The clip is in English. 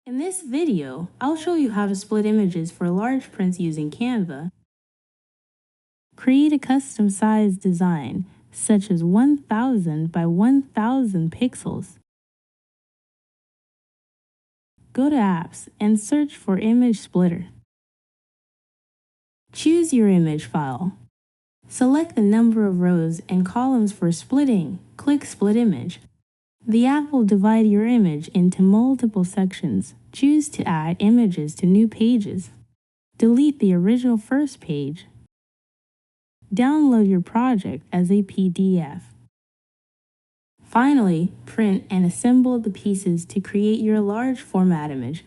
In this video, I'll show you how to split images for large prints using Canva. Create a custom size design, such as 1000 by 1000 pixels. Go to Apps and search for Image Splitter. Choose your image file. Select the number of rows and columns for splitting. Click Split Image. The app will divide your image into multiple sections. Choose to add images to new pages. Delete the original first page. Download your project as a PDF. Finally, print and assemble the pieces to create your large format image.